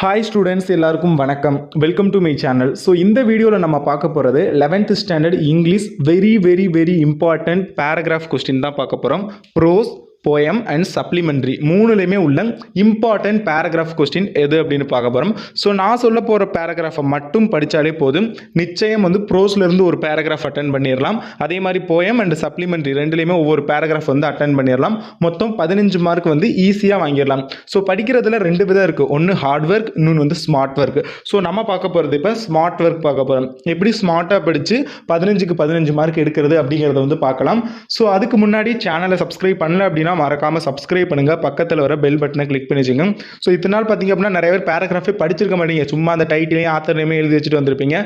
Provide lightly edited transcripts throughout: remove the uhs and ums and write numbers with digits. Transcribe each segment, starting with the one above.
Hi students எல்லாருக்கும் வணக்கம். Welcome to my channel. So இந்த வீடியோவில் நம்ம பார்க்க போகிறது 11th standard English very important paragraph question தான் பார்க்க போகிறோம். ப்ரோஸ், போயம் அண்ட் சப்ளிமெண்ட்ரி மூணுலையுமே உள்ள இம்பார்ட்டன்ட் பேராகிராஃப் கொஸ்டின் எது அப்படின்னு பார்க்க போகிறோம். ஸோ நான் சொல்ல போகிற பேராகிராஃபை மட்டும் படித்தாலே போதும், நிச்சயம் ப்ரோஸ்லேருந்து ஒரு பேராகிராஃப் அட்டன் பண்ணிடலாம். அதே மாதிரி போயம் அண்ட் சப்ளிமெண்ட்ரி ரெண்டுலேயுமே ஒவ்வொரு பேராகிராஃப் அட்டன் பண்ணிடலாம். மொத்தம் 15 மார்க் ஈஸியாக வாங்கிடலாம். ஸோ படிக்கிறதுல ரெண்டு விதம் இருக்குது, ஒன்று ஹார்ட் ஒர்க், இன்னொன்று ஸ்மார்ட் ஒர்க். ஸோ நம்ம பார்க்க போகிறது இப்போ ஸ்மார்ட் ஒர்க் பார்க்க போகிறோம். எப்படி ஸ்மார்ட்டாக படித்து 15க்கு 15 மார்க் எடுக்கிறது அப்படிங்கிறத பார்க்கலாம். ஸோ அதுக்கு முன்னாடி சேனலை சப்ஸ்கிரைப் பண்ணல அப்படின்னா மறக்காம சப்ஸ்கிரைப் பண்ணுங்க, பக்கத்தில் வர பெல் பட்டனை கிளிக் பண்ணி வச்சுங்க. ஸோ இத்தனை நாள் பார்த்தீங்க அப்படின்னா நிறைய பேர் பேராகிராஃபே படிச்சிருக்க மாட்டீங்க, சும்மா அந்த டைட்டிலையும் ஆத்தர் நேமே எழுதி வச்சுட்டு வந்திருப்பீங்க.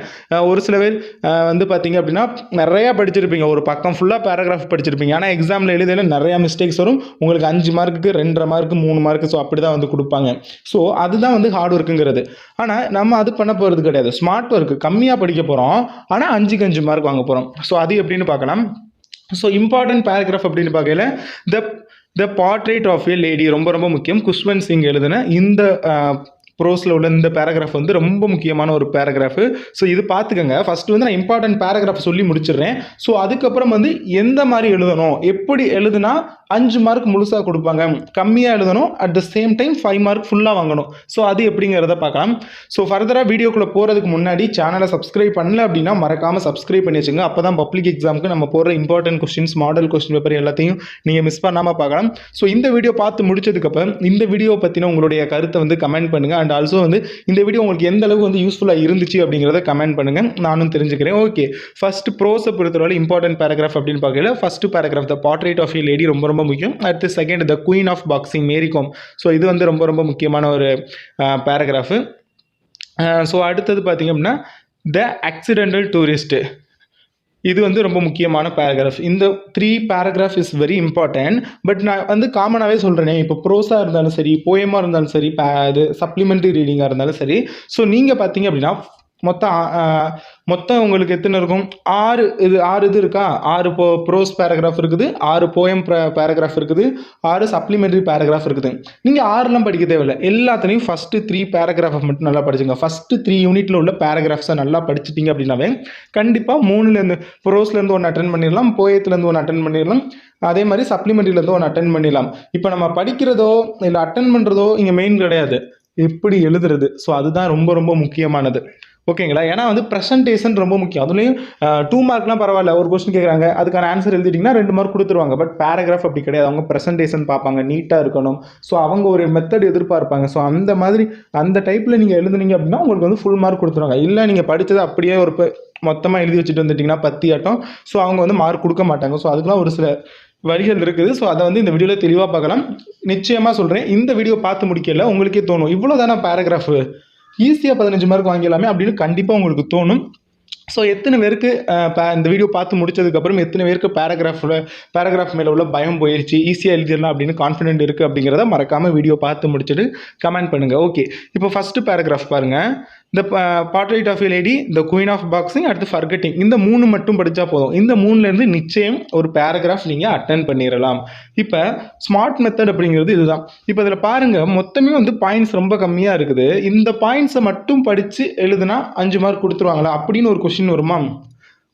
ஒரு சில பேர் பார்த்தீங்க அப்படின்னா நிறையா படிச்சிருப்பீங்க, ஒரு பக்கம் ஃபுல்லாக பேராகிராஃப் படிச்சிருப்பீங்க. ஆனால் எக்ஸாமில் எழுதியில் நிறையா மிஸ்டேக்ஸ் வரும். உங்களுக்கு 5 மார்க்குக்கு 2.5 மார்க்கு 3 மார்க்கு ஸோ அப்படி தான் கொடுப்பாங்க. ஸோ அதுதான் ஹார்ட் ஒர்க்குங்கிறது. ஆனால் நம்ம அது பண்ண போகிறது கிடையாது. ஸ்மார்ட் ஒர்க் கம்மியாக படிக்க போகிறோம், ஆனால் 5க்கு 5 மார்க் வாங்க போகிறோம். ஸோ அது எப்படின்னு பார்க்கலாம். ஸோ இம்பார்ட்டன்ட் பேராகிராஃப் அப்படின்னு பார்க்கல த போர்ட்ரேட் ஆஃப் ஏ லேடி ரொம்ப முக்கியம். குஷ்வந்த் சிங் எழுதின இந்த ப்ரோஸில் உள்ள இந்த பேராகிராஃப் ரொம்ப முக்கியமான ஒரு பேராகிராஃபு. ஸோ இது பார்த்துக்கோங்க. ஃபஸ்ட்டு நான் இம்பார்ட்டன்ட் பேராகிராஃப் சொல்லி முடிச்சிடுறேன். ஸோ அதுக்கப்புறம் எந்த மாதிரி எழுதணும், எப்படி எழுதுனா 5 மார்க் முழுசாக கொடுப்பாங்க, கம்மியாக எழுதணும், at the same time 5 mark ஃபுல்லாக வாங்கணும். ஸோ அது எப்படிங்கிறத பார்க்கலாம். ஸோ ஃபர்தராக வீடியோக்குள்ளே போகிறதுக்கு முன்னாடி சேனலை சப்ஸ்கிரைப் பண்ணல அப்படின்னா மறக்காமல் சப்ஸ்கிரைப் பண்ணி வச்சுங்க. அப்போ தான் பப்ளிக் எக்ஸாமுக்கு நம்ம போகிற important questions, model question paper எல்லாத்தையும் நீங்கள் மிஸ் பண்ணாமல் பார்க்கலாம். ஸோ இந்த வீடியோ பார்த்து முடிச்சதுக்கப்புறம் இந்த வீடியோ பற்றின உங்களுடைய கருத்தை கமெண்ட் பண்ணுங்கள். அண்ட் ஆல்சோ இந்த வீடியோ உங்களுக்கு எந்த அளவுக்கு யூஸ்ஃபுல்லாக இருந்துச்சு அப்படிங்கிறத கமெண்ட் பண்ணுங்கள், நானும் தெரிஞ்சுக்கிறேன். ஓகே, ஃபர்ஸ்ட் ப்ரோஸை பொறுத்தவரை இம்பார்ட்டன்ட் பேராகிராஃப் அப்படின்னு பார்க்கல. First paragraph the portrait of a lady ரொம்ப முக்கியம். அடுத்து second the queen of boxing Mary Kom. So இது ரொம்ப முக்கியமான ஒரு பேராகிராஃபு. ஸோ அடுத்தது பார்த்தீங்க அப்படின்னா த ஆக்சிடென்டல் டூரிஸ்ட், இது ரொம்ப முக்கியமான பேராகிராஃப். இந்த 3 paragraph is very important. But நான் காமனாகவே சொல்கிறேனே, இப்போ ப்ரோஸாக இருந்தாலும் சரி, போயமாக இருந்தாலும் சரி, இது சப்ளிமெண்ட்ரி ரீடிங்காக இருந்தாலும் சரி. ஸோ நீங்கள் பார்த்தீங்க அப்படின்னா மொத்தம் உங்களுக்கு எத்தனை இருக்கும்? 6 இது இருக்கா? 6 ப்ரோஸ் பேராகிராஃப் இருக்குது, 6 போயம் பேராகிராஃப் இருக்குது, 6 சப்ளிமெண்ட்ரி பேராகிராஃப் இருக்குது. நீங்கள் 6லாம் படிக்க தேவையில்லை, எல்லாத்துலேயும் ஃபஸ்ட்டு 3 பேராகிராஃபை மட்டும் நல்லா படிச்சுங்க. ஃபஸ்ட்டு 3 யூனிட்டில் உள்ள பேராகிராஃப்ஸை நல்லா படிச்சிட்டிங்க அப்படின்னாவே கண்டிப்பாக 3லேருந்து ப்ரோஸ்லேருந்து 1 அட்டன் பண்ணிடலாம், போயத்துலேருந்து 1 அட்டன் பண்ணிடலாம், அதே மாதிரி சப்ளிமெண்ட்ரிலேருந்து 1 அட்டன் பண்ணிடலாம். இப்போ நம்ம படிக்கிறதோ இல்லை அட்டன் பண்ணுறதோ இங்கே மெயின் கிடையாது, எப்படி எழுதுறது. ஸோ அதுதான் ரொம்ப முக்கியமானது. ஓகேங்களா? ஏன்னா ப்ரெசன்டேஷன் ரொம்ப முக்கியம். அதுலேயும் 2 மார்க்லாம் பரவாயில்ல, ஒரு கொஸ்டின் கேட்குறாங்க, அதுக்கான ஆன்சர் எழுதிட்டிங்கன்னா 2 மார்க் கொடுத்துருவாங்க. பட் பேராகிராஃப் அப்படி கிடையாது, அவங்க ப்ரெசன்டேஷன் பார்ப்பாங்க, நீட்டாக இருக்கணும். ஸோ அவங்க ஒரு மெத்தட் எதிர்பார்ப்பாங்க. ஸோ அந்த மாதிரி அந்த டைப்பில் நீங்கள் எழுதுனீங்க அப்படின்னா உங்களுக்கு ஃபுல் மார்க் கொடுத்துருவாங்க. இல்லை நீங்கள் படித்தது அப்படியே ஒரு மொத்தமாக எழுதி வச்சுட்டு வந்துட்டிங்கன்னா 10 ஆட்டம், ஸோ அவங்க மார்க் கொடுக்க மாட்டாங்க. ஸோ அதுக்கெலாம் ஒரு சில வரிகள் இருக்குது. ஸோ அதை இந்த வீடியோவில் தெளிவாக பார்க்கலாம். நிச்சயமாக சொல்கிறேன், இந்த வீடியோ பார்த்து முடிக்கல உங்களுக்கே தோணும், இவ்வளோ தானே பேராகிராஃபு, ஈஸியாக 15 மார்க் வாங்கிடலாமே அப்படின்னு கண்டிப்பாக உங்களுக்கு தோணும். ஸோ எத்தனை பேருக்கு இந்த வீடியோ பார்த்து முடிச்சதுக்கப்புறம் எத்தனை பேருக்கு பேராகிராஃப் மேலே உள்ள பயம் போயிடுச்சு, ஈஸியாக எழுதிடலாம் அப்படின்னு கான்ஃபிடென்ட் இருக்குது அப்படிங்கிறத மறக்காமல் வீடியோ பார்த்து முடிச்சுட்டு கமெண்ட் பண்ணுங்கள். ஓகே, இப்போ ஃபஸ்ட்டு பேராகிராஃப் பாருங்கள். The portrait of a lady, the queen of boxing, அடுத்து ஃபர்கெட்டிங். இந்த 3 மட்டும் படித்தா போதும். இந்த 3லேருந்து நிச்சயம் ஒரு பேராகிராஃப் நீங்கள் அட்டன் பண்ணிடலாம். இப்போ ஸ்மார்ட் மெத்தட் அப்படிங்கிறது இதுதான். இப்போ இதில் பாருங்கள், மொத்தமே பாயிண்ட்ஸ் ரொம்ப கம்மியாக இருக்குது. இந்த பாயிண்ட்ஸை மட்டும் படித்து எழுதுனா 5 மார்க் கொடுத்துருவாங்களா அப்படின்னு ஒரு கொஸ்டின் வருமா?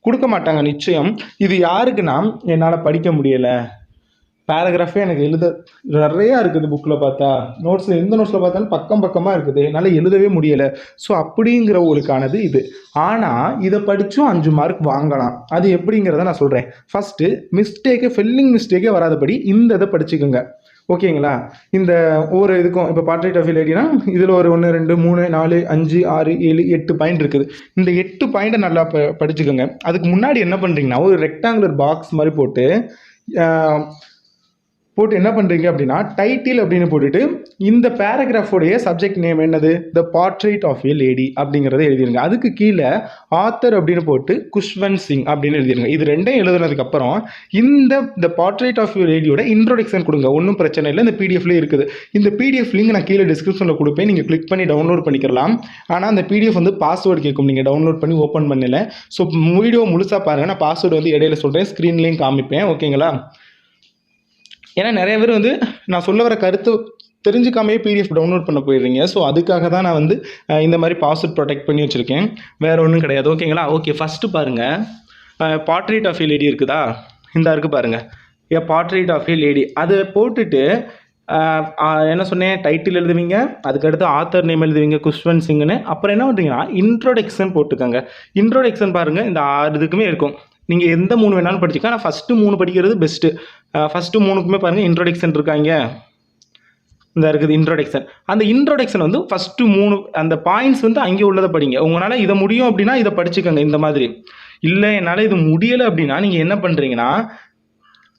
கொடுக்க மாட்டாங்க நிச்சயம். இது யாருக்குன்னா, என்னால் படிக்க முடியலை, பேராகிராஃபே எனக்கு எழுத நிறையா இருக்குது, புக்கில் பார்த்தா நோட்ஸில் எந்த நோட்ஸில் பார்த்தாலும் பக்கமாக இருக்குது, என்னால் எழுதவே முடியலை. ஸோ அப்படிங்கிறவங்களுக்கானது இது. ஆனால் இதை படித்தும் 5 மார்க் வாங்கலாம். அது எப்படிங்கிறத நான் சொல்கிறேன். ஃபஸ்ட்டு ஃபில்லிங் மிஸ்டேக்கே வராதபடி இந்த இதை படிச்சுக்கோங்க. ஓகேங்களா? இந்த ஒவ்வொரு இதுக்கும் இப்போ போர்ட்ரேட் ஆஃப் ஏ லேடினா இதில் ஒரு 1 2 3 4 5 6 7 8 பாயிண்ட் இருக்குது. இந்த 8 பாயிண்ட்டை நல்லா படிச்சுக்கோங்க. அதுக்கு முன்னாடி என்ன பண்ணுறீங்கன்னா, ஒரு ரெக்டாங்குலர் பாக்ஸ் மாதிரி போட்டு என்ன பண்ணுறீங்க அப்படின்னா, டைட்டில் அப்படின்னு போட்டுட்டு இந்த பேராகிராஃபோடைய சப்ஜெக்ட் நேம் என்னது? த போர்ட்ரேட் ஆஃப் ஏ லேடி அப்படிங்கிறத எழுதிருங்க. அதுக்கு கீழே ஆத்தர் அப்படின்னு போட்டு குஷ்வந்த் சிங் அப்படின்னு எழுதிருங்க. இது ரெண்டையும் எழுதுனதுக்கப்புறம் இந்த போர்ட்ரேட் ஆஃப் ஏ லேடியோட இன்ட்ரோடக்ஷன் கொடுங்க. ஒன்றும் பிரச்சனை இல்லை, இந்த பிடிஎஃப்லேயே இருக்குது. இந்த பிடிஎஃப் லிங்க் நான் கீழே டிஸ்கிரிப்ஷனில் கொடுப்பேன், நீங்கள் கிளிக் பண்ணி டவுன்லோட் பண்ணிக்கலாம். ஆனால் அந்த பிடிஎஃப் பாஸ்வேர்டு கேட்கும், நீங்கள் டவுன்லோட் பண்ணி ஓப்பன் பண்ணல. ஸோ வீடியோ முழுசாக பாருங்கள், நான் பாஸ்வேர்டு இடையில சொல்கிறேன், ஸ்க்ரீன்லேயும் காமிப்பேன். ஓகேங்களா? ஏன்னா நிறைய பேர் நான் சொல்ல வர கருத்து தெரிஞ்சுக்காமையே பிடிஎஃப் டவுன்லோட் பண்ண போயிடுறீங்க. ஸோ அதுக்காக தான் நான் வந்து இந்த மாதிரி பாஸ்வேர்ட் ப்ரொடெக்ட் பண்ணி வச்சுருக்கேன். வேறு ஒன்றும் கிடையாது. ஓகேங்களா? ஓகே, ஃபஸ்ட்டு பாருங்கள், பார்ட்ரேட் ஆஃப் ஏ லேடி இருக்குதா, இந்த இருக்குது பாருங்கள், ஏ பார்ட்ரேட் ஆஃப் ஏ லேடி. அதை போட்டுட்டு என்ன சொன்னேன், டைட்டில் எழுதுவீங்க, அதுக்கடுத்து ஆத்தர் நேம் எழுதுவீங்க குஷ்வந்த் சிங்னு. அப்புறம் என்ன பண்ணுறீங்கன்னா இன்ட்ரோடக்ஷன் போட்டுக்கோங்க. இன்ட்ரோடக்ஷன் பாருங்கள், இந்த 6 இதுக்குமே இருக்கும். நீங்கள் எந்த 3 வேணாலும் படிச்சுக்க. ஆனால் ஃபஸ்ட்டு 3 படிக்கிறது பெஸ்ட்டு. ஃபஸ்ட்டு 3க்குமே பாருங்கள் இன்ட்ரோடக்ஷன் இருக்காங்க, இந்த இருக்குது இன்ட்ரோடக்ஷன். அந்த இன்ட்ரோடக்ஷன் வந்து ஃபஸ்ட்டு 3 அந்த பாயிண்ட்ஸ் வந்து அங்கே உள்ளதை படிங்க. உங்களால் இதை முடியும் அப்படின்னா இதை படிச்சுக்கோங்க இந்த மாதிரி. இல்லை என்னால் இது முடியலை அப்படின்னா நீங்கள் என்ன பண்ணுறீங்கன்னா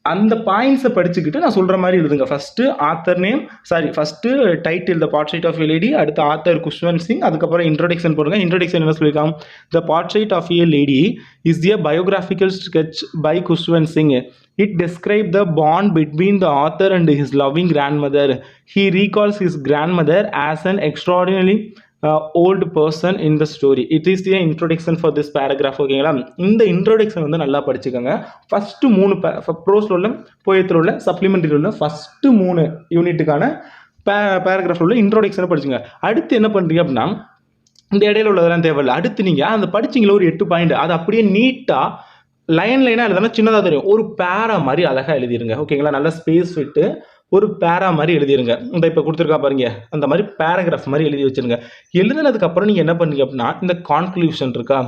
அந்த பாயிண்ட்ஸை படிச்சுக்கிட்டு நான் சொல்கிற மாதிரி எழுதுங்க. First author name, first title the portrait of a lady, அடுத்து ஆத்தர் குஷ்வந்த் சிங், அதுக்கப்புறம் இன்ட்ரோடக்ஷன் போடுங்க. இன்ட்ரோடக்ஷன் என்ன சொல்லியிருக்காங்க, the portrait of a lady is a biographical sketch by Khushwant Singh. It describes the bond between the author and his loving grandmother. He recalls his grandmother as an extraordinarily old person in the story. It is the introduction for this paragraph. ஓகேங்களா? இந்த introduction வந்து நல்லா படிச்சுக்கோங்க. First 3 ப்ரோஸில் உள்ள, போயத்தில் உள்ள, சப்ளிமெண்ட்ரியில் உள்ள first 3 யூனிட்டுக்கான பேராகிராஃபில் உள்ள இன்ட்ரோடக்ஷனை படிச்சுங்க. அடுத்து என்ன பண்ணுறீங்க அப்படின்னா இந்த இடையில உள்ளதெல்லாம் தேவையில்லை. அடுத்து நீங்கள் அந்த படிச்சிங்களா ஒரு 8 பாயிண்ட், அது அப்படியே நீட்டாக லைனாக எழுதுனா சின்னதாக தெரியும், ஒரு பேரா மாதிரி அழகாக எழுதிருங்க. ஓகேங்களா? நல்லா ஸ்பேஸ் விட்டு ஒரு பேரா மாதிரி எழுதிருங்க. இந்த இப்போ கொடுத்துருக்கா பாருங்க, அந்த மாதிரி பேராகிராஃப் மாதிரி எழுதி வச்சுருங்க. எழுதுனதுக்கப்புறம் நீங்கள் என்ன பண்ணீங்க அப்படின்னா இந்த கான்க்ளூஷன் இருக்கா,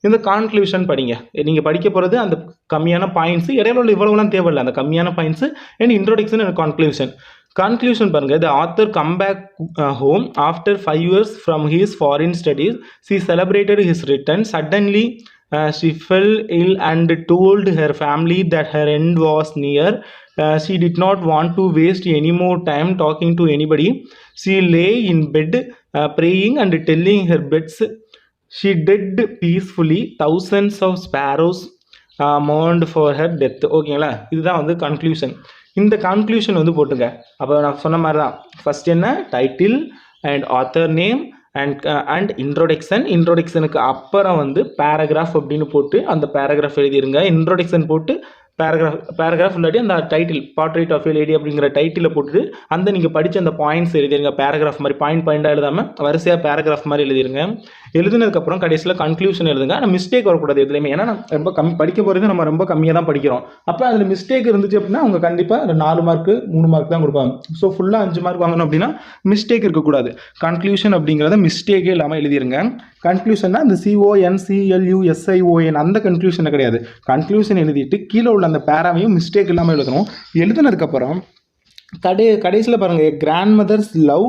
இந்த கான்க்ளூஷன் படிங்க. நீங்கள் படிக்க போகிறது அந்த கம்மியான பாயிண்ட்ஸு, இடையில உள்ள இவ்வளவுலாம் தேவையில்லை, அந்த கம்மியான points and introduction and conclusion. Conclusion பாருங்க, the author come back home after 5 years from his foreign studies. She celebrated his return. Suddenly she fell ill and told her family that her end was near. She did not want to waste any more time talking to anybody. She lay in bed praying and telling her beds. She died peacefully. Thousands of sparrows mourned for her death. ஓகேங்களா? இதுதான் வந்து conclusion. இந்த conclusion வந்து போட்டுங்க. அப்போ நான் சொன்ன மாதிரி தான், ஃபஸ்ட் என்ன, title and author name and இன்ட்ரோடக்ஷனுக்கு அப்புறம் வந்து பேராகிராஃப் அப்படின்னு போட்டு அந்த பேராகிராஃப் எழுதிருங்க. இன்ட்ரோடக்ஷன் போட்டு பேராகிராஃப் இல்லாட்டி அந்த title portrait of a lady அப்படிங்கிற டைட்டில் போட்டுட்டு அந்த நீங்கள் படித்த அந்த பாயிண்ட்ஸ் எழுதிருங்க. பேராகிராஃப் மாதிரி பாயிண்டாக எழுதாமல் வரிசையாக பேராகிராஃப் மாதிரி எழுதிருங்க. எழுதுனதுக்கப்புறம் கடைசியில் கன்க்ளூஷன் எழுதுங்க. ஆனால் மிஸ்டேக் வரக்கூடாது எதுலையுமே. ஏன்னா ரொம்ப படிக்க போகிறது நம்ம ரொம்ப கம்மியாக தான் படிக்கிறோம். அப்போ அதில் மிஸ்டேக் இருந்துச்சு அப்படின்னா அவங்க கண்டிப்பாக 4 மார்க்கு 3 மார்க் தான் கொடுப்பாங்க. ஸோ ஃபுல்லாக 5 மார்க் வாங்கணும் அப்படின்னா மிஸ்டேக் இருக்கக்கூடாது. கன்க்ளூஷன் அப்படிங்கிறத மிஸ்டேக்கே இல்லாமல் எழுதிருங்க. கன்க்ளூஷன்னா அந்த CONCLUSION அந்த கன்க்ளூஷனை கிடையாது. கன்க்ளூஷன் எழுதிட்டு கீழே உள்ள அந்த பேராவையும் மிஸ்டேக் இல்லாமல் எழுதணும். எழுதுனதுக்கப்புறம் கடைசியில் பாருங்கள், grandmother's love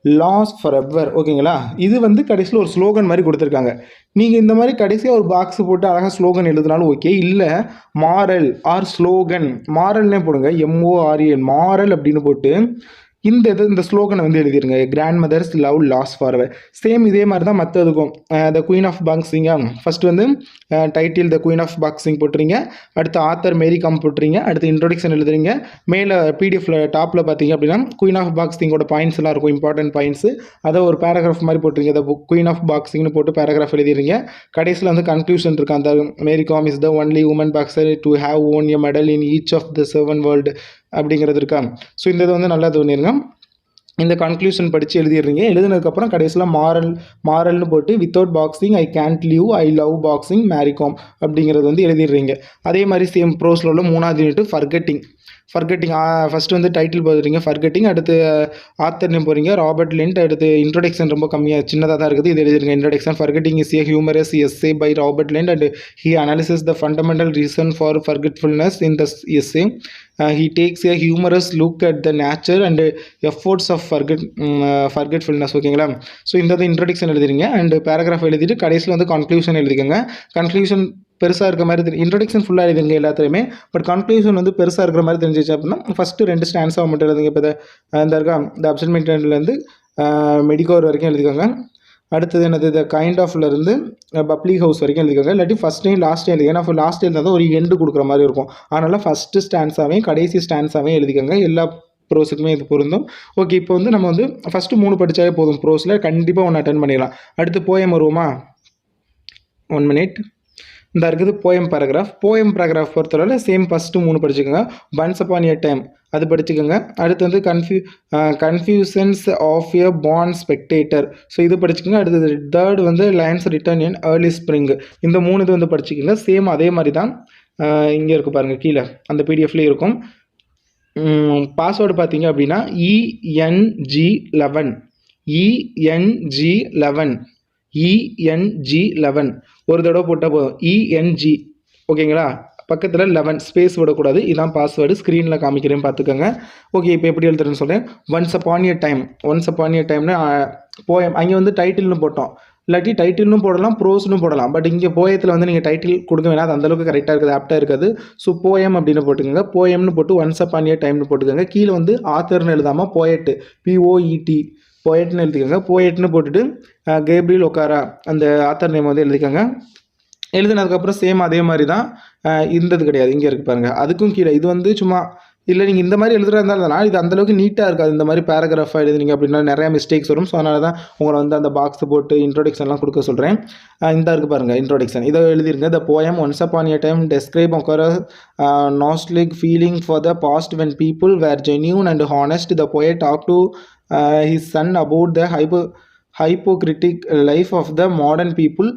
lost forever. ஓகேங்களா? இது வந்து கடைசியில் ஒரு ஸ்லோகன் மாதிரி கொடுத்துருக்காங்க. நீங்கள் இந்த மாதிரி கடைசியாக ஒரு பாக்ஸ் போட்டு அழகாக ஸ்லோகன் எழுதினாலும் ஓகே. இல்லை மாரல் ஆர் ஸ்லோகன், மாரல்னே போடுங்க, MORAL மாரல் அப்படின்னு போட்டு இந்த ஸ்லோகனை வந்து எழுதிருங்க. Grandmother's love lasts forever. Same இதே மாதிரி தான் மற்றதுக்கும். த குயின் ஆஃப் பாக்ஸிங்கா, ஃபர்ஸ்ட் வந்து title the queen of boxing போட்டுறீங்க, அடுத்து ஆத்தர் மேரி கம் போட்டுறீங்க, அடுத்து இன்ட்ரோடக்ஷன் எழுதுறீங்க. மேலே பிடிஎஃப்ல டாப்பில் பார்த்தீங்க அப்படின்னா குயின் ஆஃப் பாக்ஸிங்கோட பாயிண்ட்ஸ் எல்லாம் இருக்கும், இம்பார்ட்டன்ட் பாயிண்ட்ஸு. அதை ஒரு பேராகிராஃப் மாதிரி போட்டுருங்க. த குயின் ஆஃப் பாக்ஸிங்னு போட்டு பேராகிராஃப் எழுதிடுறீங்க. கடைசியில் வந்து கன்க்ளூஷன் இருக்கு, அந்த Mary Kom is the only woman boxer to have won a medal in each of the 7 world அப்படிங்கிறது இருக்கா. ஸோ இந்த இது வந்து நல்லா தோணிருங்க. இந்த கன்க்ளூஷன் படித்து எழுதிடுறீங்க. எழுதுனதுக்கப்புறம் கடைசியில் மாரல்னு போட்டு without boxing I can't leave I love boxing Mary Kom அப்படிங்கிறது வந்து எழுதிடுறீங்க. அதே மாதிரி சேம் ப்ரோஸில் உள்ள 3வது யூனிட் ஃபர்கெட்டிங். ஃபஸ்ட்டு வந்து டைட்டில் போடுறீங்க ஃபர்கெட்டிங், அடுத்து ஆத்தர் நேம் போகிறீங்க ராபர்ட் லிண்ட், அடுத்து இன்ட்ரோடக்ஷன் ரொம்ப கம்மியாக சின்னதாக தான் இருக்குது, இது எழுதிருங்க. Introduction forgetting is a humorous essay by Robert Lynd and he analysis the fundamental reason for forgetfulness in the essay. He takes a humorous look at the nature and efforts of forgetfulness. ஓகேங்களா? So இந்த introduction எழுதிருங்க and paragraph எழுதிட்டு கடைசியில் வந்து conclusion எழுதிக்கோங்க. Conclusion பெருசாக இருக்க மாதிரி தெரியும். இன்ட்ரோடக்ஷன் ஃபுல்லாக எழுதுங்க எல்லாத்துலேயுமே. பட் கன்க்ளூஷன் வந்து பெருசாக இருக்கிற மாதிரி தெரிஞ்சிச்சு அப்படின்னா ஃபஸ்ட்டு 2 ஸ்டான்ஸாக மட்டும் எழுதுங்க. இப்போ இந்த இருக்கா, இந்த அப்சன்மெண்ட்லேருந்து மெடிக்கோர் வரைக்கும் எழுதிக்கோங்க. அடுத்தது என்னது, த கைண்ட் ஆஃப்லேருந்து பப்ளிக் ஹவுஸ் வரைக்கும் எழுதிக்கோங்க. இல்லாட்டி ஃபஸ்ட்டையும் லாஸ்ட்டையும் எழுதிங்க. ஏன்னா லாஸ்ட் எழுதினா தான் ஒரு எண்டு கொடுக்குற மாதிரி இருக்கும். அதனால் ஃபஸ்ட்டு ஸ்டான்ஸாகவே கடைசி ஸ்டான்ஸாகவே எழுதிக்கோங்க. எல்லா ப்ரோஸுக்குமே இது பொருந்தும். ஓகே, இப்போ வந்து நம்ம வந்து ஃபஸ்ட்டு 3 படித்தாலே போதும். ப்ரோஸில் கண்டிப்பாக 1 அட்டன் பண்ணிடலாம். அடுத்து போயம் வருவோமா? 1 மினிட். இந்த இருக்குது போயம் பேராகிராஃப் பொறுத்தவரை சேம் ஃபஸ்ட்டு 3 படிச்சுக்கோங்க. ஒன்ஸ் அப்பான் எ டைம் அது படிச்சுக்கோங்க. அடுத்து வந்து confusions of a born spectator. So இது படிச்சுக்கோங்க. அடுத்தது தேர்ட் வந்து lines written in early spring. இந்த 3 இது வந்து படிச்சுக்கோங்க. சேம் அதே மாதிரி தான் இங்கே இருக்குது பாருங்கள், கீழே அந்த பிடிஎஃப்லேயும் இருக்கும். பாஸ்வேர்டு பார்த்தீங்க அப்படின்னா ENG11 ENG11 ENG11 ஒரு தடவை போட்டால் போதும். ENG ஓகேங்களா, பக்கத்தில் 11 ஸ்பேஸ் விடக்கூடாது. இதுதான் பாஸ்வேர்டு, ஸ்க்ரீனில் காமிக்கிறேன் பார்த்துக்கோங்க. ஓகே, இப்போ எப்படி எழுதுறேன்னு சொல்கிறேன். ஒன்ஸ் அப்பான் எ டைம்னு போயம், அங்கே வந்து டைட்டில்னு போட்டோம். இல்லாட்டி டைட்டில்னு போடலாம், ப்ரோஸ்னு போடலாம். பட் இங்கே போயத்தில் வந்து நீங்கள் டைட்டில் கொடுக்க வேணாம், அது அந்தளவுக்கு கரெக்டாக இருக்குது, ஆப்டாக இருக்காது. ஸோ போயம் அப்படின்னு போட்டுக்கோங்க. போயம்னு போட்டு ஒன்ஸ் அப்பான் எ டைம்னு போட்டுக்கோங்க. கீழே வந்து ஆத்தர்னு எழுதாமல் போயட்டு, POET போயட்னு எழுதிக்கோங்க. போயட்னு போட்டுட்டு கேப்ரியல் ஒக்காரா அந்த ஆத்தர் நேம் வந்து எழுதிக்கோங்க. எழுதுனதுக்கப்புறம் சேம் அதே மாதிரி தான் இருந்தது கிடையாது, இங்கே இருக்குது பாருங்கள். அதுக்கும் கீழே இது வந்து சும்மா இல்லை, நீங்கள் இந்த மாதிரி எழுதுறதா இருந்தாலும் இது அந்தளவுக்கு நீட்டாக இருக்காது. இந்த மாதிரி பேராகிராஃபாக எழுதுனீங்க அப்படின்னா நிறையா மிஸ்டேக்ஸ் வரும். ஸோ அதனால தான் உங்களை வந்து அந்த பாக்ஸ் போட்டு இன்ட்ரோடக்ஷன்லாம் கொடுக்க சொல்கிறேன். இந்த இருக்குது பாருங்கள் இன்ட்ரோடக்ஷன், இதை எழுதிருங்க. The poem once upon a time describe nostalgic feeling for the past when people were genuine and honest. The poet talk to his son about the hypocritic life of the modern people.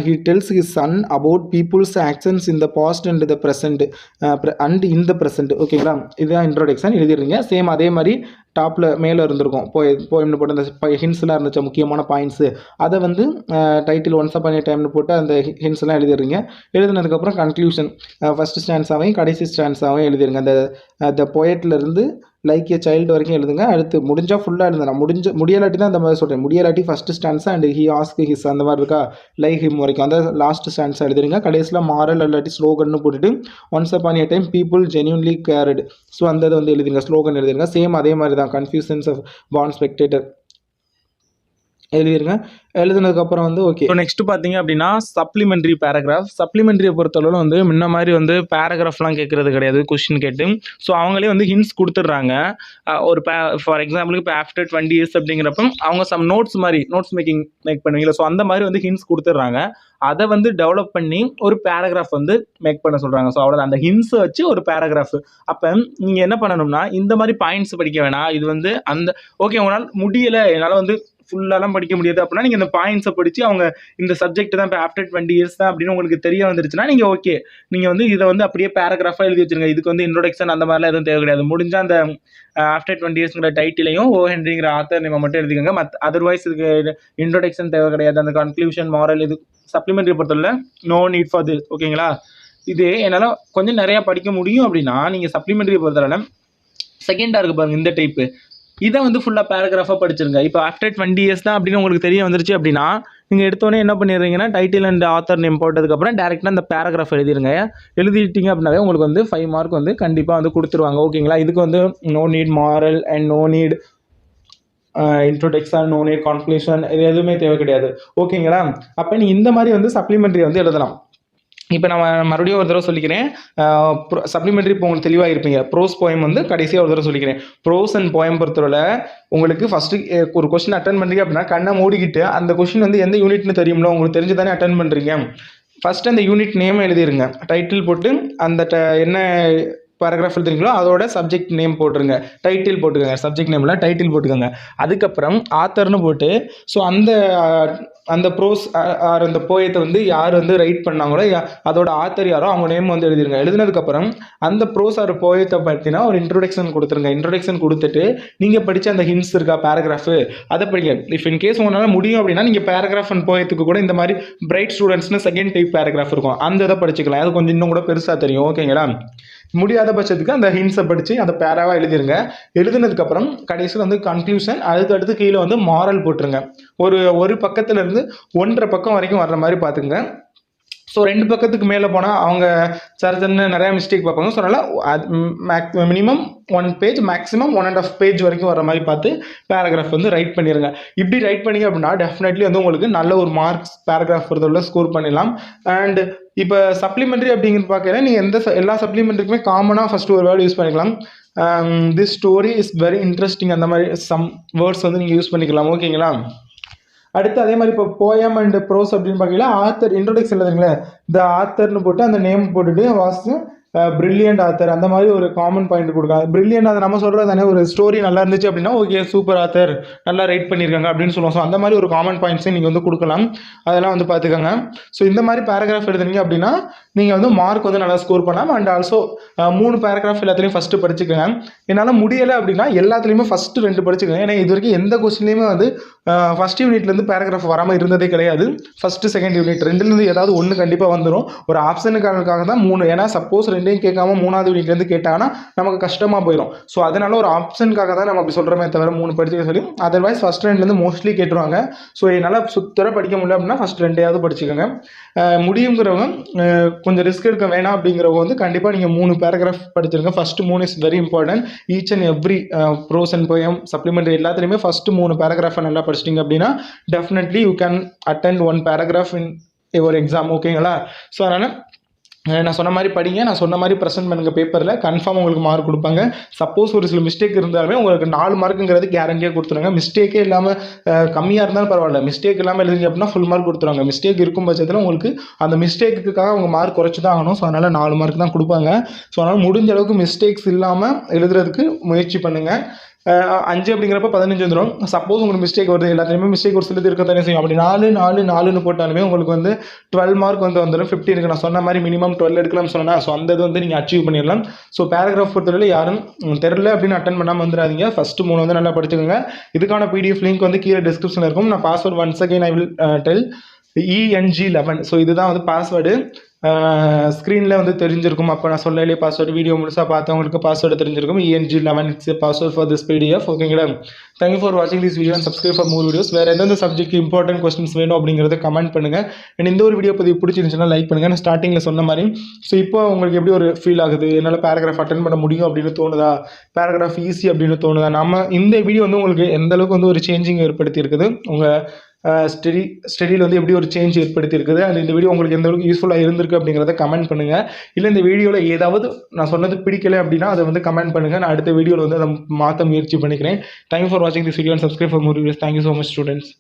He tells his son about people's actions in the past and the present and in the present. ஓகேங்களா, இதுதான் introduction. எழுதிடுறீங்க. Same அதே மாதிரி டாப்பில் மேலே இருந்திருக்கும் போயம்னு போட்டு அந்த ஹின்ஸ்லாம் இருந்துச்சு, முக்கியமான பாயிண்ட்ஸு. அதை வந்து டைட்டில் ஒன்ஸ் அப்பான் எ டைம்னு போட்டு அந்த ஹின்ஸ்லாம் எழுதிடுறீங்க. எழுதினதுக்கப்புறம் கன்க்ளூஷன் ஃபஸ்ட் ஸ்டான்ஸாவையும் கடைசி ஸ்டான்ஸாவையும் எழுதிருங்க. அந்த போயட்லேருந்து லைக் ஏ சைல்டு வரைக்கும் எழுதுங்க. அடுத்து முடிஞ்சால் ஃபுல்லாக எழுதுனா, முடியலாட்டி தான் அந்த மாதிரி சொல்கிறேன். முடியலாட்டி first stanza and he ask his அந்த மாதிரி இருக்கா, லைக் ஹிம் வரைக்கும் அந்த லாஸ்ட் ஸ்டான்ஸாக எழுதுறீங்க. கடைசியில் மாரல் இல்லாட்டி ஸ்லோகன்னு போட்டுட்டு once upon a time people genuinely curd. So அந்த இதை வந்து எழுதுங்க, ஸ்லோகன் எழுதுங்க. சேம் அதே மாதிரி தான் கன்ஃபியூஷன்ஸ் ஆஃப் பார்ன் ஸ்பெக்டேட்டர் எழுதிருங்க. எழுதுனதுக்கப்புறம் வந்து ஓகே. ஸோ நெக்ஸ்ட் பார்த்தீங்க அப்படின்னா சப்ளிமெண்ட்ரி பேராகிராஃப். சப்ளிமெண்ட்ரியை பொறுத்தளவு வந்து முன்ன மாதிரி வந்து பேராகிராஃப்லாம் கேட்குறது கிடையாது கொஸ்டின் கேட்டு. ஸோ அவங்களே வந்து ஹிண்ட்ஸ் கொடுத்துட்றாங்க. ஒரு ஃபார் எக்ஸாம்பிளுக்கு இப்போ ஆஃப்டர் 20 years அப்படிங்கிறப்ப அவங்க சம் நோட்ஸ் மேக் பண்ணுவீங்களா, ஸோ அந்த மாதிரி வந்து ஹிண்ட்ஸ் கொடுத்துட்றாங்க. அதை வந்து டெவலப் பண்ணி ஒரு பேராகிராஃப் வந்து மேக் பண்ண சொல்கிறாங்க. ஸோ அவ்வளோ அந்த ஹிண்ட்ஸை வச்சு ஒரு பேராகிராஃப். அப்போ நீங்கள் என்ன பண்ணணும்னா இந்த மாதிரி பாயிண்ட்ஸ் படிக்க வேணாம். இது வந்து அந்த ஓகே உங்களால் முடியலை, என்னால் வந்து ஃபுல்லாலாம் படிக்க முடியாது அப்படின்னா நீங்கள் இந்த பாயிண்ட்ஸை படித்து அவங்க இந்த சப்ஜெக்ட் தான் இப்போ ஆஃப்டர் 20 years தான் அப்படின்னு உங்களுக்கு தெரிய வந்துருச்சுன்னா நீங்கள் ஓகே, நீங்கள் வந்து இதை வந்து அப்படியே பேராகிராஃபாக எழுதி வச்சுருங்க. இதுக்கு வந்து இன்ட்ரோடக்ஷன் அந்த மாதிரிலாம் எதுவும் தேவை கிடையாது. முடிஞ்சால் அந்த ஆஃப்டர் 20 yearsங்கிற டைட்டிலையும் ஓ ஹென்ரிங்கிற ஆத்தர் நேம் மட்டும் எழுதிக்கோங்க. அதர்வைஸ் இதுக்கு இன்ட்ரோடக்ஷன் தேவை கிடையாது. அந்த கன்க்ளூஷன் மாரல் இது சப்ளிமெண்ட்ரி பொறுத்தவரை நோ நீட் ஃபார் திஸ். ஓகேங்களா, இது என்னால் கொஞ்சம் நிறையா படிக்க முடியும் அப்படின்னா நீங்கள் சப்ளிமெண்ட்ரி பொறுத்தவரை செகண்டாக இருக்குது பாருங்கள் இந்த டைப்பு, இதை வந்து ஃபுல்லாக பேராகிராஃபாக படிச்சிருங்க. இப்போ ஆஃப்டர் 20 years தான் அப்படின்னு உங்களுக்கு தெரிய வந்துருச்சு அப்படின்னா நீங்கள் எடுத்தோடனே என்ன பண்ணிடுறீங்கன்னா டைட்டில் அண்ட் ஆத்தர் நேம் போட்டதுக்கப்புறம் டேரெக்டாக அந்த பேராகிராஃப் எழுதிருங்க. எழுதிட்டீங்க அப்படின்னாவே உங்களுக்கு வந்து 5 மார்க் வந்து கண்டிப்பாக வந்து கொடுத்துருவாங்க. ஓகேங்களா, இதுக்கு வந்து no need moral and no need introduction, no need conclusion, இது எதுவுமே தேவை கிடையாது. ஓகேங்களா, அப்போ நீ இந்த மாதிரி வந்து சப்ளிமெண்ட்ரி வந்து எழுதலாம். இப்போ நான் மறுபடியும் ஒரு தடவை சொல்லிக்கிறேன். சப்ளிமெண்ட்ரி இப்போ உங்களுக்கு தெளிவாக இருப்பீங்க. ப்ரோஸ் போயம் வந்து கடைசியாக ஒரு தடவை சொல்லிக்கிறேன். ப்ரோஸ் அண்ட் போயம் பொறுத்தவரை உங்களுக்கு ஃபஸ்ட்டு ஒரு கொஸ்டின் அட்டன் பண்ணுறீங்க அப்படின்னா கண்ணை மூடிக்கிட்டு அந்த கொஸ்டின் வந்து எந்த யூனிட்னு தெரியும்ல, உங்களுக்கு தெரிஞ்சு தானே அட்டன் பண்ணுறீங்க. ஃபஸ்ட்டு அந்த யூனிட் நேம் எழுதிருங்க. டைட்டில் போட்டு அந்த என்ன பேராகிராஃப் எழுதுறீங்களோ அதோட சப்ஜெக்ட் நேம் போட்டுருங்க, டைட்டில் போட்டுக்கோங்க. சப்ஜெக்ட் நேமில் டைட்டில் போட்டுக்கோங்க. அதுக்கப்புறம் ஆத்தர்னு போட்டு ஸோ அந்த ப்ரோஸ் ஆர் அந்த போயத்தை வந்து யார் வந்து ரைட் பண்ணாங்களோ அதோட ஆத்தர் யாரோ அவங்க நேம் வந்து எழுதிருங்க. எழுதினதுக்கப்புறம் அந்த ப்ரோஸ் ஆர் போயத்தை பார்த்தீங்கன்னா ஒரு இன்ட்ரோடக்ஷன் கொடுத்துருங்க. இன்ட்ரோடக்ஷன் கொடுத்துட்டு நீங்கள் படித்த அந்த ஹிண்ட்ஸ் இருக்கா பேராகிராஃபு அதை படிங்க. இஃப் இன் கேஸ் உங்களால் முடியும் அப்படின்னா நீங்கள் பேராகிராஃப் அண்ட் போயத்துக்கு கூட இந்த மாதிரி பிரைட் ஸ்டூடெண்ட்ஸ்னு செகண்ட் டைப் பேராகிராஃப் இருக்கும், அந்த இதை படிச்சுக்கலாம். அது கொஞ்சம் இன்னும் கூட பெருசாக தெரியும். ஓகேங்களா, முடியாத பட்சத்துக்கு அந்த ஹிண்ட்ஸை படித்து அந்த பேராவாக எழுதிருங்க. எழுதுனதுக்கப்புறம் கடைசியில் வந்து கன்க்ளூஷன், அதுக்கு அடுத்து கீழே வந்து மாரல் போட்டுருங்க. ஒரு பக்கத்துலேருந்து 1.5 பக்கம் வரைக்கும் வர்ற மாதிரி பார்த்துங்க. ஸோ 2 பக்கத்துக்கு மேலே போனால் அவங்க சர்ஜன்னு நிறையா மிஸ்டேக் பார்ப்பாங்க. ஸோ அதனால் மினிமம் 1 பேஜ் மேக்ஸிமம் 1.5 பேஜ் வரைக்கும் வர மாதிரி பார்த்து பேராகிராஃப் வந்து ரைட் பண்ணிடுங்க. இப்படி ரைட் பண்ணிங்க அப்படின்னா டெஃபினெட்லி வந்து உங்களுக்கு நல்ல ஒரு மார்க்ஸ் பேராகிராஃப் பொறுத்தவரை ஸ்கோர் பண்ணிடலாம். அண்ட் இப்போ சப்ளிமெண்ட்ரி அப்படிங்கிறது பார்க்கல நீங்கள் எல்லா சப்ளிமெண்ட்ரிக்குமே காமனாக ஃபஸ்ட்டு ஒரு வேர்டு யூஸ் பண்ணிக்கலாம். This story is very interesting அந்த மாதிரி சம் வேர்ட்ஸ் வந்து நீங்கள் யூஸ் பண்ணிக்கலாம். ஓகேங்களா, அடுத்து அதே மாதிரி இப்போ போயம் அண்ட் ப்ரோஸ் அப்படின்னு பார்க்கல ஆத்தர் இன்ட்ரோடக்ஷன் எழுதுங்களேன், த ஆத்தர்னு போட்டு அந்த நேம் போட்டுட்டு வாசிச்சு பிரில்லியன்ட் ஆத்தர் அந்த மாதிரி ஒரு காமன் பாயிண்ட் கொடுக்காங்க. பிரில்லியன்ட் அதை நம்ம சொல்கிறது தானே, ஒரு ஸ்டோரி நல்லா இருந்துச்சு அப்படின்னா ஓகே சூப்பர் ஆத்தர் நல்லா ரைட் பண்ணியிருக்காங்க அப்படின்னு சொல்லுவோம். ஸோ அந்த மாதிரி ஒரு காமன் பாயிண்ட்ஸையும் நீங்கள் வந்து கொடுக்கலாம். அதெல்லாம் வந்து பார்த்துக்கோங்க. ஸோ இந்த மாதிரி பேராகிராஃப் எழுதுனீங்க அப்படின்னா நீங்கள் வந்து மார்க் வந்து நல்லா ஸ்கோர் பண்ணலாம். அண்ட் ஆல்சோ 3 பேராகிராஃப் எல்லாத்துலேயும் ஃபஸ்ட்டு படிச்சுக்கோங்க. என்னால் முடியலை அப்படின்னா எல்லாத்துலேயுமே ஃபஸ்ட்டு 2 படிச்சுக்கோங்க. ஏன்னா இது வரைக்கும் எந்த கொஸ்டின்லேயுமே வந்து ஃபஸ்ட் யூனிட்லேருந்து பேராகிராஃப் வராமல் இருந்ததே கிடையாது. ஃபஸ்ட்டு செகண்ட் யூனிட் ரெண்டுலேருந்து ஏதாவது ஒன்று கண்டிப்பாக வந்துடும். ஒரு ஆப்ஷனுக்காக தான் 3. ஏன்னா சப்போஸ் ரெண்டையும் கேட்காம 3வது யூனிட்லேருந்து கேட்டாங்கன்னா நமக்கு கஷ்டமாக போயிடும். ஸோ அதனால ஒரு ஆப்ஷனுக்காக தான் நம்ம அப்படி சொல்கிறோமே தவிர 3 படிச்சுக்க சொல்லி. அதர்வைஸ் ஃபஸ்ட் 2லேருந்து மோஸ்ட்லி கேட்டுருவாங்க. ஸோ என்னால் சுத்தர படிக்க முடியல அப்படின்னா ஃபஸ்ட் 2 படிச்சுக்கோங்க. முடியுங்கிறவங்க கொஞ்சம் ரிஸ்க் எடுக்க வேணாம் அப்படிங்கிறவங்க வந்து கண்டிப்பாக நீங்கள் 3 பேராகிராஃப் படிச்சிருங்க. First 3 is very important. Each and every prose and poem supplementary எல்லாத்துலேயுமே ஃபஸ்ட்டு 3 பேராகிராஃபை நல்லா படிச்சிட்டிங்க அப்படின்னா definitely you can attend 1 paragraph in ஒரு எக்ஸாம். ஓகேங்களா? ஸோ அதனால் நான் சொன்ன மாதிரி படிங்க. நான் சொன்ன மாதிரி ப்ரெசென்ட் பண்ணுங்கள் பேப்பரில். கன்ஃபார்ம் உங்களுக்கு மார்க் கொடுப்பாங்க. சப்போஸ் ஒரு சில மிஸ்டேக் இருந்தாலுமே உங்களுக்கு 4 மார்க்குங்கிறது கேரண்டியாக கொடுத்துருங்க. மிஸ்டேக்கே இல்லாமல் கம்மியாக இருந்தாலும் பரவாயில்ல, மிஸ்டேக் இல்லாமல் எழுதுங்க அப்படின்னா ஃபுல் மார்க் கொடுத்துருவாங்க. மிஸ்டேக் இருக்கும் பட்சத்தில் உங்களுக்கு அந்த மிஸ்டேக்குக்காக அவங்க மார்க் குறைச்சி தான் ஆகணும். ஸோ அதனால் 4 மார்க் தான் கொடுப்பாங்க. ஸோ அதனால் முடிஞ்ச அளவுக்கு மிஸ்டேக்ஸ் இல்லாமல் எழுதுறதுக்கு முயற்சி பண்ணுங்கள். 5 அப்படிங்கிறப்ப 15 வந்துடும். சப்போஸ் உங்களுக்கு மிஸ்டேக் வருது, எல்லாத்துலேயுமே மிஸ்டேக் ஒரு சிலது இருக்க தானே செய்யும். அப்படி 4 போட்டாலுமே உங்களுக்கு வந்து 12 மார்க் வந்து வந்துடும். 15 நான் சொன்ன மாதிரி மினிமம் 12 எடுக்கலாம்னு சொன்னேன். ஸோ அந்த இது வந்து நீங்கள் அச்சீவ் பண்ணிடலாம். ஸோ பேராகிராஃப் பொறுத்தவரை யாரும் தெரில அப்படின்னு அட்டன் பண்ணாமல் வந்துடாதீங்க. ஃபஸ்ட்டு 3 வந்து நல்லா படிச்சுக்கோங்க. இதுக்கான PDF லிங்க் வந்து கீழே டிஸ்கிரிப்ஷனில் இருக்கும். நான் password once again I will tell ENG11. So இதுதான் வந்து பாஸ்வேர்டு. ஸ்க்ரீனில் வந்து தெரிஞ்சிருக்கும். அப்போ நான் சொல்லலையே பாஸ்வேர்டு, வீடியோ முழுசாக பார்த்தவங்களுக்கு பாஸ்வேர்டு தெரிஞ்சிருக்கும். ENG11 it's password for this PDF. ஓகேங்களா? தேங்க்யூ ஃபார் வாட்சிங் this video and subscribe for more videos. வேறு எந்தெந்த சப்ஜெக்ட் இம்பார்ட்டன்ட் கொஸ்டின்ஸ் வேணும் அப்படிங்கிறத கமெண்ட் பண்ணுங்கள். அண்ட் இந்த ஒரு வீடியோ பதிவு பிடிச்சிருந்துச்சுன்னா லைக் பண்ணுங்கள். நான் ஸ்டார்டிங்கில் சொன்ன மாதிரி ஸோ இப்போ உங்களுக்கு எப்படி ஒரு ஃபீல் ஆகுது, என்னால் பேராகிராஃப் அட்டன் பண்ண முடியும் அப்படின்னு தோணுதா, பேராகிராஃப் ஈஸி அப்படின்னு தோணுதா? நம்ம இந்த வீடியோ வந்து உங்களுக்கு எந்த அளவுக்கு வந்து ஒரு சேஞ்சிங் ஏற்படுத்தி இருக்குது, உங்கள் ஸ்டடியில் வந்து எப்படி ஒரு சேஞ்ச் ஏற்படுத்தி இருக்குது, அண்ட் இந்த வீடியோ உங்களுக்கு எந்த அளவுக்கு யூஸ்ஃபுல்லாக இருந்திருக்கு அப்படிங்கிறத கமெண்ட் பண்ணுங்கள். இல்லை இந்த வீடியோவில் ஏதாவது நான் சொன்னது பிடிக்கலை அப்படின்னா அதை வந்து கமெண்ட் பண்ணுங்கள். நான் அடுத்த வீடியோவில் வந்து அதை மாற்ற முயற்சி பண்ணிக்கிறேன். தேங்க்யூ ஃபார் வாட்சிங் this video and subscribe for more videos. Thank you so much students.